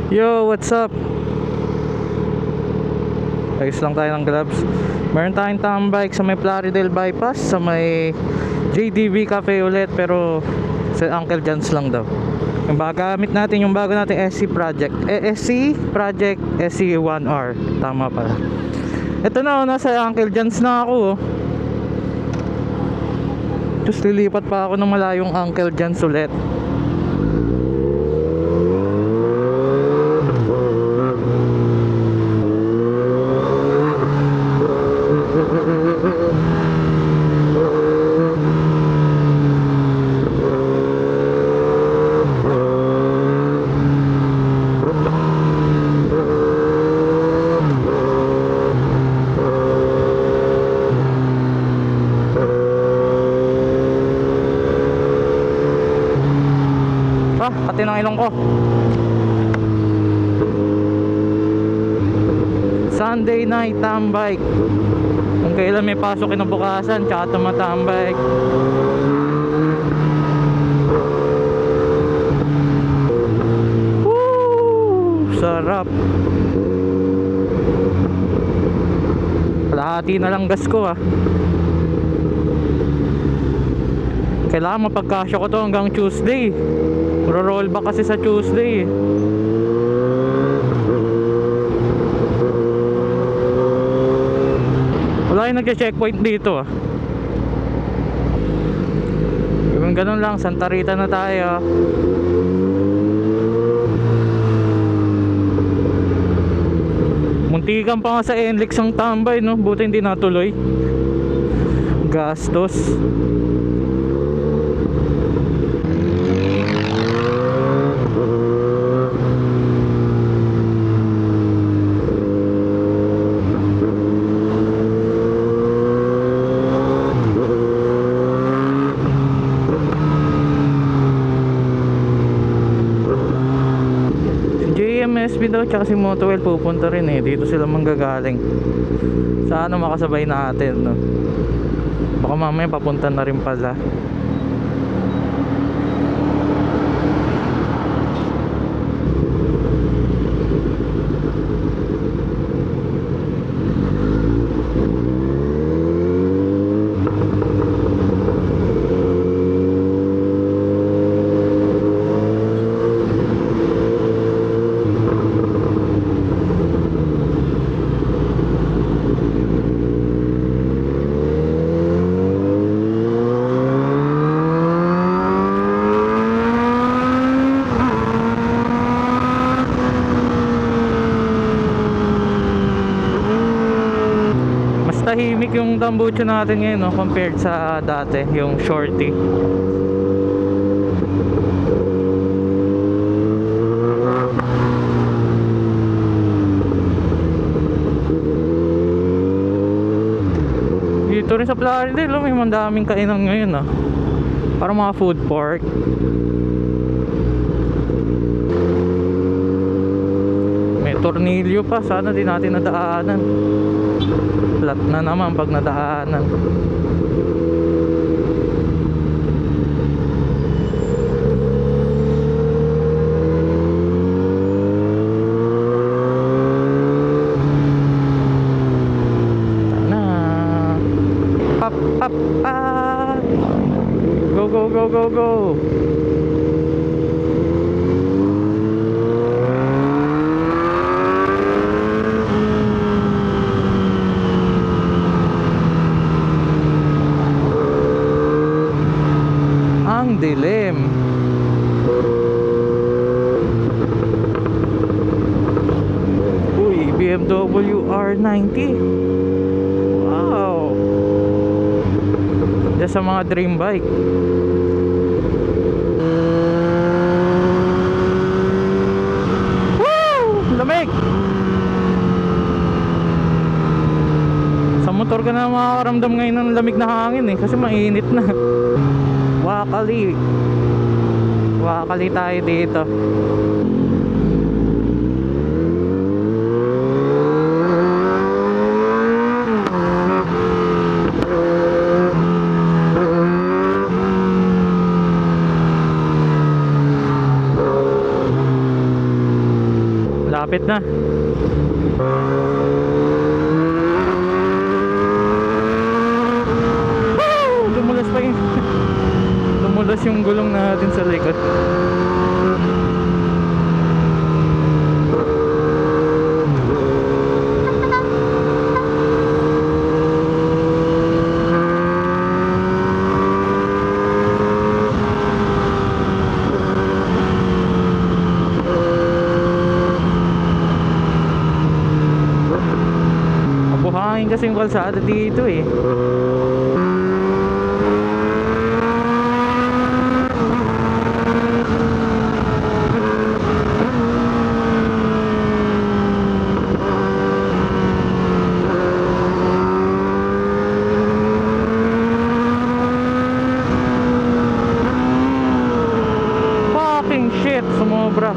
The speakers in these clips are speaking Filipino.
Yo, what's up? Ayos lang tayo ng gloves. Meron tayong tambike sa may Plaridel Bypass, sa may JDV Cafe ulit, pero sa Uncle John's lang daw. Yung gamit natin yung bago natin SC Project SC Project SC1R. Tama pala. Ito na, nasa Uncle John's na ako, oh. Tapos lilipat pa ako ng malayong Uncle John's ulit. Pati ng ilong ko. Sunday night tambike. Kung kailan may pasok kinabukasan, tsaka tumatambike. Woo! Sarap. Kalahati na lang gas ko, ah. Kailangan mapagkasya ko to hanggang Tuesday. Roll back kasi sa Tuesday. Wala yung nagche-checkpoint dito, ah. Yung ganun lang, Santa Rita na tayo. Muntikan pa nga sa NLEX ang tambay, no? Buti hindi natuloy. Gastos. MSB daw tsaka si Motowell pupunta rin eh. Dito sila manggagaling. Sana makasabay natin, no? Baka mamaya papunta na rin pala. Tahimik yung tambucho natin ngayon, no, compared sa dati, yung shorty. Dito rin sa Plaridel, may mandaming kainan ngayon, ah. Parang mga food park. May tornilyo pa, sana di natin nadaanan. Flat na naman pag nadaanan. Tana. Pap pap pap. Go go go go go. Dilim. Uy, BMW R90. Wow. Diyan sa mga dream bike. Woo! Lamig. Sa motor ka na makakaramdam ngayon ng lamig na hangin eh, kasi mainit na. Wakali tayo dito. Malapit na. Woo! Dumulas pa yung dumulas yung gulong natin sa likod. Buhangin kasi yung kalsada dito eh. Fucking shit, sumobra.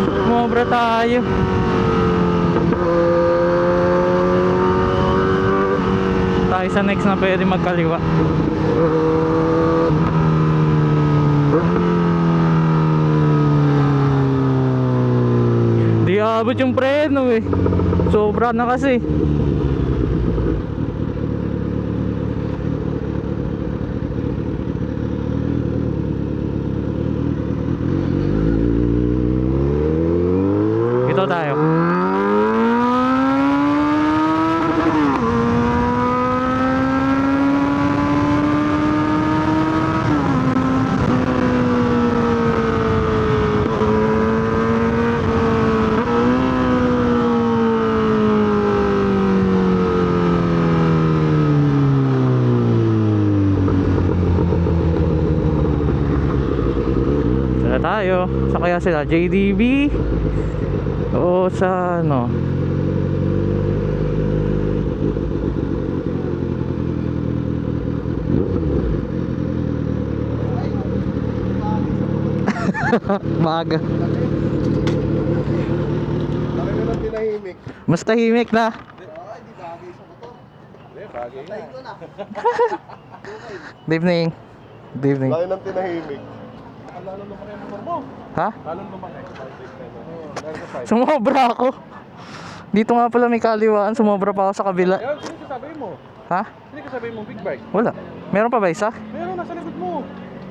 Sumobra tayo. Tayo sa next na pwede magkaliwa. Di abot yung preno eh. Sobra na kasi. Ito tayo. Saan tayo? Sa kaya sila? JDB? O sa ano? Maaga. Laki na lang tinahimik. Mas tahimik na. Hindi bagay sa motor. Hindi, bagay na. Good evening. Good evening. Laki ng tinahimik. Lalo lumaki ang motor mo. Ha? Lalo lumaki. Sumobra ako. Dito nga pala may kaliwaan, sumobra pa ako sa kabila. Yan, sino kasabi mo? Ha? Sino kasabi mo big bike? Wala. Meron pa ba isa? Meron, nasa likod mo.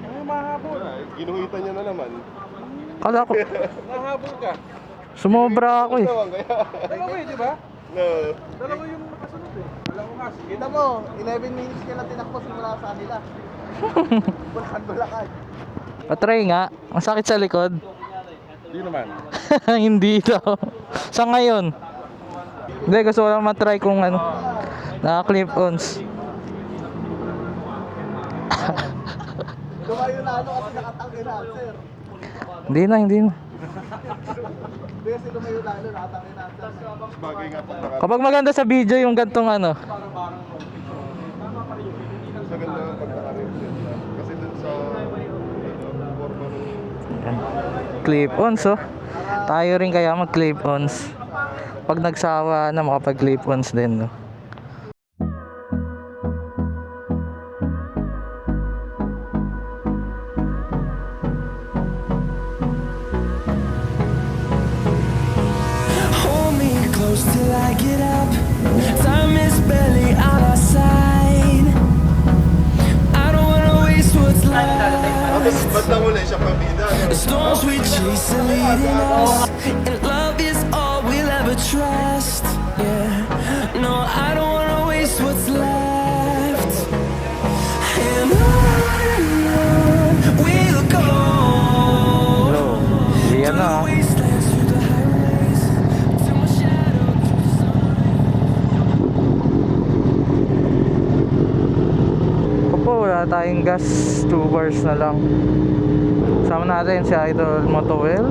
Ay, mahabol. Ginuhitan niya na naman. Kala ko. Nahabol ka. Sumobra ako eh. Dalawa eh, di ba? No. Dalawa yung nakasunod eh. Dalawa nga. Kita mo, 11 minutes ka lang tinakbo simula sa kanila. Bulakan. Patry nga. Ang sakit sa likod. Hindi naman. Hindi daw. Sa ngayon. Hindi, gusto ko lang matry kung ano. Naka-clip-ons. Lumayo na ano kasi nakatangin na, sir. Hindi na. Hindi kasi lumayo na ano, nakatangin na, sir. Bagay nga pag nakatangin. Kapag maganda sa video yung gantong ano. Sa ganda ng pag naka-reflect na. Kasi dun sa forma ng Clip-ons oh. Tayo rin kaya mag-clip-ons. Pag nagsawa na makapag-clip-ons din no. Hold me close till I get up. Time is barely on our side. I don't wanna waste what's left. Tapos ba't na muna siya pabida? The storms we chase are leading us, and love is all we'll ever trust. Yeah, no, I don't wanna waste what's left. And on we'll go. Yan na. Wastelands through the highways, till my shadow keeps the sun. Opo, wala tayong gas. 2 bars na lang. Sama natin si Idol Motowell.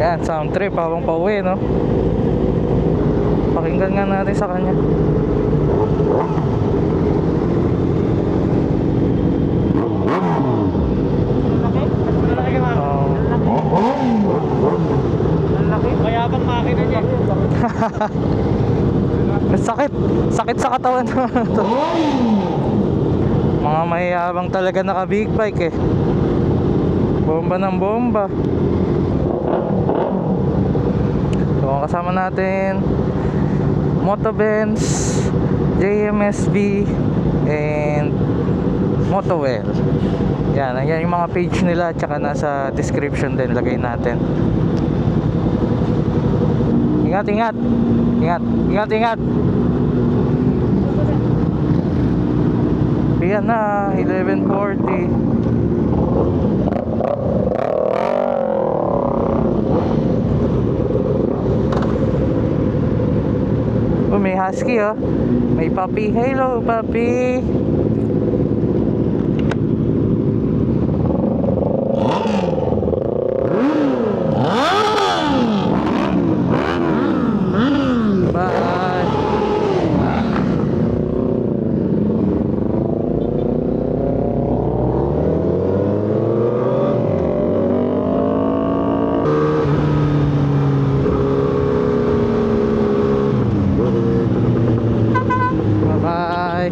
Yan, sound trip habang pauwi no. Pakinggan nga natin sa kanya. Mayabang makina niya. Sakit sa katawan. Mga mayayabang talaga naka big bike eh. Bomba ng bomba. So ang kasama natin Motobenz, JMSB, and Motowell. Yan, yan yung mga page nila, tsaka nasa description din lagay natin. Ingat, ingat. Ingat, ingat, ingat. Yan na, 11:40. Oh, may husky oh. May puppy. Hello, puppy. Bye. Bye-bye.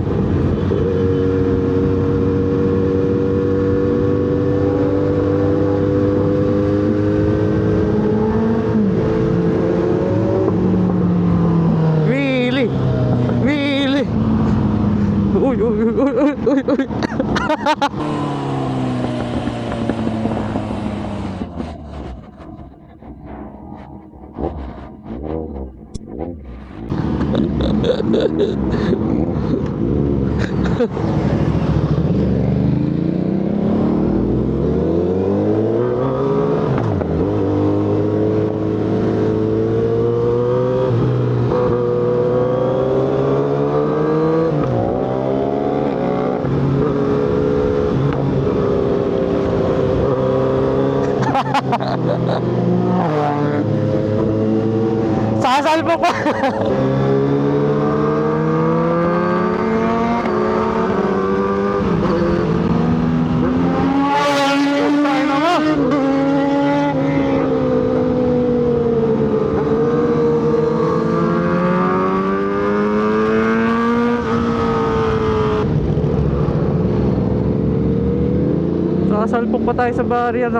Really? Really? Uy, uy, uy, uy, uy, uy. Sasalpo ko. Sasalpok pa tayo sa barrier.